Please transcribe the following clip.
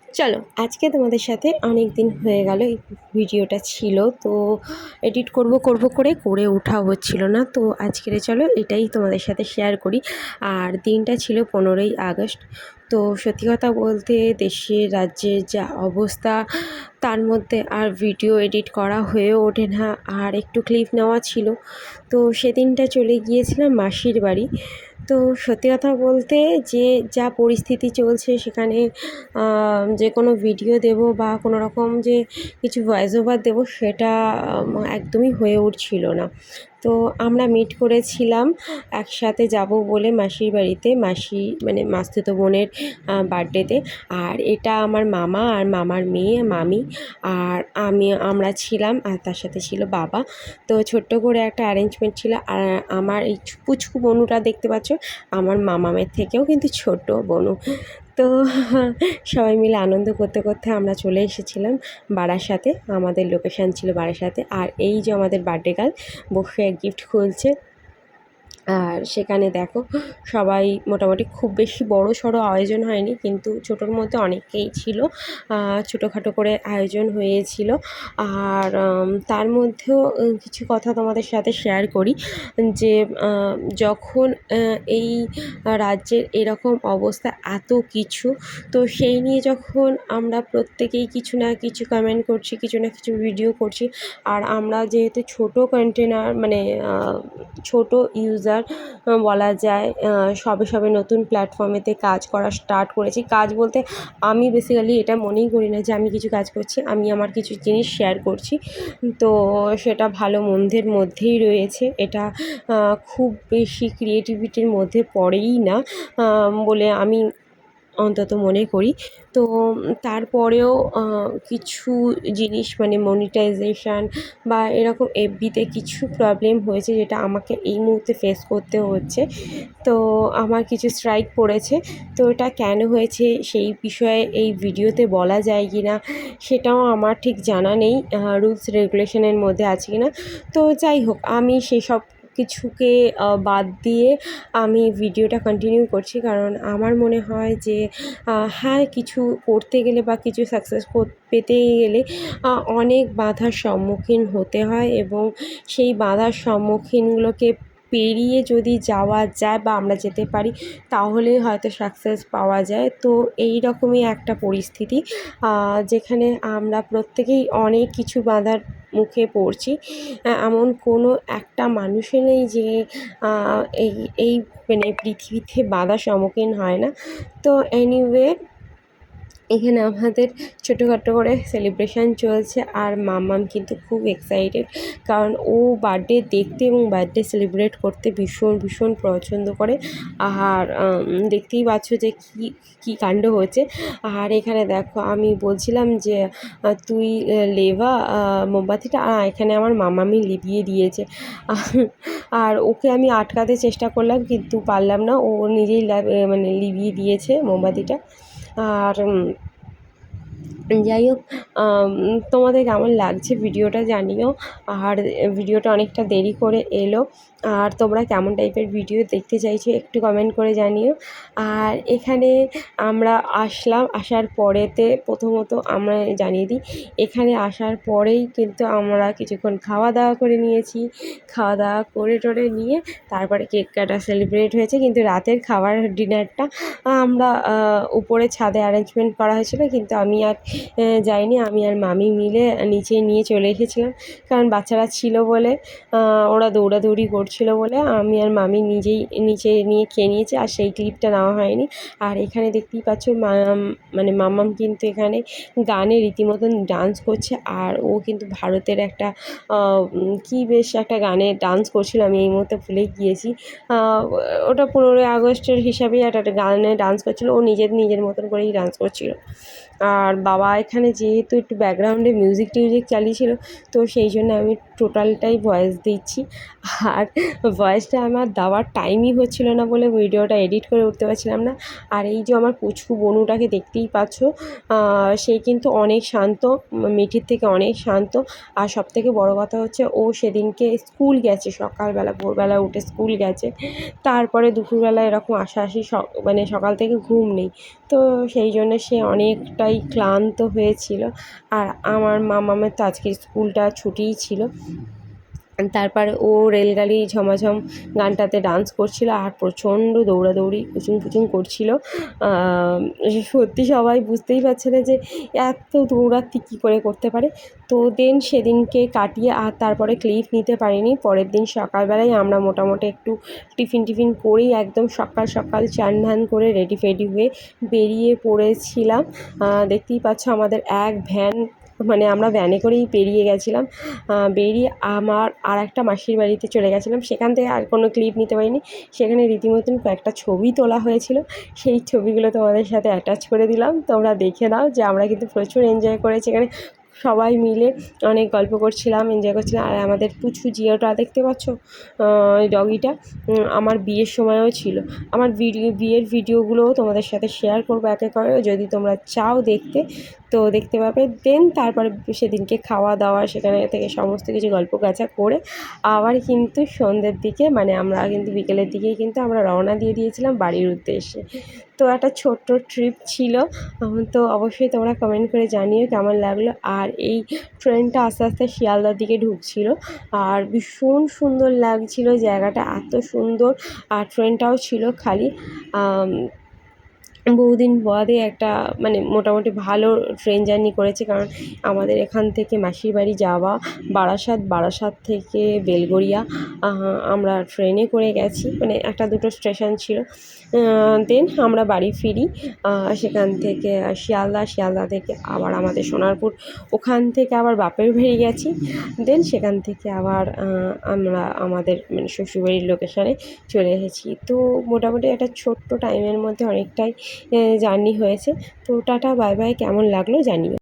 চলো আজকে তোমাদের সাথে অনেক দিন হয়ে গেল এই ভিডিওটা ছিল, তো এডিট করব করে ওঠা হচ্ছিল না। তো আজকের চলো এটাই তোমাদের সাথে শেয়ার করি। আর দিনটা ছিল 15ই আগস্ট। তো সত্যি কথা বলতে দেশের রাজ্যের যা অবস্থা, তার মধ্যে আর ভিডিও এডিট করা হয়ে ওঠে না, আর একটু ক্লিপ নেওয়া ছিল। তো সেদিনটা চলে গিয়েছিলাম মাসির বাড়ি। তো সত্যি কথা বলতে যে যা পরিস্থিতি চলছে সেখানে যে কোনো ভিডিও দেব বা কোনো রকম যে কিছু ভয়েস ওভার দেবো সেটা একদমই হয়ে উঠছিল না। তো আমরা মিট করেছিলাম একসাথে যাব বলে মাসির বাড়িতে, মাসি মানে মাসতুতো বোনের বার্থডেতে। আর এটা আমার মামা আর মামার মেয়ে মামি আর আমরা ছিলাম, আর তার সাথে ছিল বাবা। তো ছোট্ট করে একটা অ্যারেঞ্জমেন্ট ছিল। আর আমার এই পুচকু বনুটা দেখতে পাচ্ছ, আমার মামামের থেকেও কিন্তু ছোট বনু। তো সবাই মিলে আনন্দ করতে করতে আমরা চলে এসেছিলাম বারাসাতে। আমাদের লোকেশান ছিল বারাসাতে। আর এই যে আমাদের বার্থডে গার্ল বসে গিফট খুলছে। আর সেখানে দেখো সবাই মোটামুটি খুব বেশি বড় সড়ো আয়োজন হয়নি, কিন্তু ছোটোর মধ্যে অনেকেই ছিল। ছোটোখাটো করে আয়োজন হয়েছিল। আর তার মধ্যেও কিছু কথা তোমাদের সাথে শেয়ার করি যে যখন এই রাজ্যের এরকম অবস্থা এত কিছু, তো সেই নিয়ে যখন আমরা প্রত্যেকেই কিছু না কিছু কমেন্ট করছি, কিছু না কিছু ভিডিও করছি। আর আমরা যেহেতু ছোটো কন্টেনার মানে ছোট ইউজার বলা যায়, সবে নতুন প্ল্যাটফর্মেতে কাজ করা স্টার্ট করেছি। কাজ বলতে আমি বেসিক্যালি এটা মনেই করি না যে আমি কিছু কাজ করছি, আমি আমার কিছু জিনিস শেয়ার করছি। তো সেটা ভালো মন্দের মধ্যেই রয়েছে। এটা খুব বেশি ক্রিয়েটিভিটির মধ্যে পড়েই না বলে আমি অন্তত মনে করি। তো তারপরেও কিছু জিনিস মানে মনিটাইজেশান বা এরকম এফবিতে কিছু প্রবলেম হয়েছে, যেটা আমাকে এই মুহূর্তে ফেস করতে হচ্ছে। তো আমার কিছু স্ট্রাইক পড়েছে। তো এটা কেন হয়েছে সেই বিষয়ে এই ভিডিওতে বলা যায় কি না সেটাও আমার ঠিক জানা নেই, রুলস রেগুলেশনের মধ্যে আছে কি না। তো যাই হোক, আমি সেসব কিছুকে বাদ দিয়ে আমি ভিডিওটা কন্টিনিউ করছি, কারণ আমার মনে হয় যে হ্যাঁ, কিছু করতে গেলে বা কিছু সাকসেস পেতে গেলে অনেক বাধার সম্মুখীন হতে হয়, এবং সেই বাধার সম্মুখীনগুলোকে পেরিয়ে যদি যাওয়া যায় বা আমরা যেতে পারি, তাহলেই হয়তো সাকসেস পাওয়া যায়। তো এই রকমই একটা পরিস্থিতি, যেখানে আমরা প্রত্যেকেই অনেক কিছু বাধার মুখে পড়ছি। এমন কোনো একটা মানুষই নেই যে এই এই মানে পৃথিবীতে বাধার সম্মুখীন হয় না। তো এনিওয়ে, এখানে আমাদের ছোটোখাটো করে সেলিব্রেশান চলছে। আর মাম্মাম কিন্তু খুব এক্সাইটেড, কারণ ও বার্থডে দেখতে এবং বার্থডে সেলিব্রেট করতে ভীষণ ভীষণ পছন্দ করে। আর দেখতেই পাচ্ছ যে কী কাণ্ড হচ্ছে। আর এখানে দেখো আমি বলছিলাম যে তুই লেভা মোমবাতিটা, এখানে আমার মামামি লিভিয়ে দিয়েছে। আর ওকে আমি আটকাতে চেষ্টা করলাম কিন্তু পারলাম না, ও নিজেই মানে লিভিয়ে দিয়েছে মোমবাতিটা। আর যাই হোক, তোমাদের কেমন লাগছে ভিডিওটা জানিও। আর ভিডিওটা অনেকটা দেরি করে এলো, আর তোমরা কেমন টাইপের ভিডিও দেখতে চাইছো একটু কমেন্ট করে জানিও। আর এখানে আমরা আসার পরেতে প্রথমত আমরা জানিয়ে দিই, এখানে আসার পরেই কিন্তু আমরা কিছুক্ষণ খাওয়া দাওয়া করে নিয়েছি। খাওয়া দাওয়া করে টোরে নিয়ে তারপরে কেক কাটা সেলিব্রেট হয়েছে, কিন্তু রাতের খাবার ডিনারটা আমরা উপরে ছাদে অ্যারেঞ্জমেন্ট করা হয়েছিল, কিন্তু আমি আর যাইনি। আমি আর মামি মিলে নিচে নিয়ে চলে এসেছিলাম, কারণ বাচ্চারা ছিল বলে, ওরা দৌড়াদৌড়ি করছিল বলে আমি আর মামি নিজেই নিচে নিয়ে খেয়ে নিয়েছি, আর সেই ক্লিপটা নেওয়া হয়নি। আর এখানে দেখতেই পাচ্ছ মানে মাম্মাম কিন্তু এখানে গানে রীতিমতন ডান্স করছে। আর ও কিন্তু ভারতের একটা কি বেশ একটা গানে ডান্স করছিল, আমি এই মুহূর্তে ভুলেই গিয়েছি। ওটা 15ই আগস্টের হিসাবেই একটা গানে ডান্স করছিল, ও নিজের মতন করেই ডান্স করছিল। আর বাবা এখানে যেহেতু একটু ব্যাকগ্রাউন্ডে মিউজিক টিউজিক চালিয়েছিল, তো সেই জন্য আমি টোটালটাই ভয়েস দিচ্ছি। আর ভয়েসটা আমার দেওয়ার টাইমই হচ্ছিল না বলে ভিডিওটা এডিট করে উঠতে পারছিলাম না। আর এই যে আমার পুচকু বনুটাকে দেখতেই পাচ্ছ, সে কিন্তু অনেক শান্ত, মিঠির থেকে অনেক শান্ত। আর সবথেকে বড় কথা হচ্ছে ও সেদিনকে স্কুল গেছে, সকালবেলা ভোরবেলা উঠে স্কুল গেছে। তারপরে দুপুরবেলা এরকম আসাআসি মানে সকাল থেকে ঘুম নেই, তো সেই জন্য সে অনেকটাই ক্লান্ত হয়েছিল। আর আমার মামামের তো আজকে স্কুলটা ছুটিই ছিল। তারপরে ও রেলগাড়ি ঝমাঝম গানটাতে ডান্স করছিল আর প্রচণ্ড দৌড়াদৌড়ি উচুং করছিল। সত্যি সবাই বুঝতেই পারছে না যে এত দৌড়াতি কী করে করতে পারে। তো দেন সেদিনকে কাটিয়ে আর তারপরে ক্লিপ নিতে পারিনি। পরের দিন সকালবেলায় আমরা মোটামুটি একটু টিফিন করেই একদম সকাল সকাল চান ধান করে রেডি ফেডি হয়ে বেরিয়ে পড়েছিলাম। দেখতেই পাচ্ছ আমাদের এক ভ্যান, মানে আমরা ভ্যানে করেই বেরিয়ে গেছিলাম। বেরিয়ে আমার আর একটা মাসির বাড়িতে চলে গেছিলাম, সেখান থেকে আর কোনো ক্লিপ নিতে পারিনি। সেখানে রীতিমতন কয়েকটা ছবি তোলা হয়েছিল, সেই ছবিগুলো তোমাদের সাথে অ্যাটাচ করে দিলাম, তোমরা দেখে নাও যে আমরা কিন্তু প্রচুর এনজয় করেছি এখানে। সবাই মিলে অনেক গল্প করছিলাম, এনজয় করছিলাম। আর আমাদের পুচু জিওটা দেখতে পাচ্ছ, ডগিটা আমার বিয়ের সময়ও ছিল। আমার বিয়ের ভিডিওগুলোও তোমাদের সাথে শেয়ার করবো এক এক করে, যদি তোমরা চাও দেখতে তো দেখতে পাবে। দেন তারপরে সেদিনকে খাওয়া দাওয়া সেখানে থেকে সমস্ত কিছু গল্প গাছা করে আবার কিন্তু সন্ধ্যের দিকে, মানে আমরা কিন্তু বিকেলের দিকেই কিন্তু আমরা রওনা দিয়ে দিয়েছিলাম বাড়ির উদ্দেশ্যে। তো একটা ছোট্ট ট্রিপ ছিল। তো অবশ্যই তোমরা কমেন্ট করে জানিও কেমন লাগলো। আর এই ট্রেনটা আস্তে আস্তে শিয়ালদার দিকে ঢুকছিল আর ভীষণ সুন্দর লাগছিল জায়গাটা, এত সুন্দর। আর ট্রেনটাও ছিল খালি। বহুদিন বাদে একটা মানে মোটামুটি ভালো ট্রেন জার্নি করেছি, কারণ আমাদের এখান থেকে মাসির বাড়ি যাওয়া বারাসাত থেকে বেলগড়িয়া আমরা ট্রেনে করে গেছি, মানে একটা দুটো স্টেশন ছিল। দেন আমরা বাড়ি ফিরি সেখান থেকে শিয়ালদা থেকে আবার আমাদের সোনারপুর, ওখান থেকে আবার বাপের বাড়ি গেছি। দেন সেখান থেকে আবার আমরা আমাদের মানে শ্বশুরবাড়ির লোকেশনে চলে এসেছি। তো মোটামুটি একটা ছোট্ট টাইমের মধ্যে অনেকটাই জার্নি হয়েছে। তো টাটা বাই বাই, কেমন লাগলো জানিও।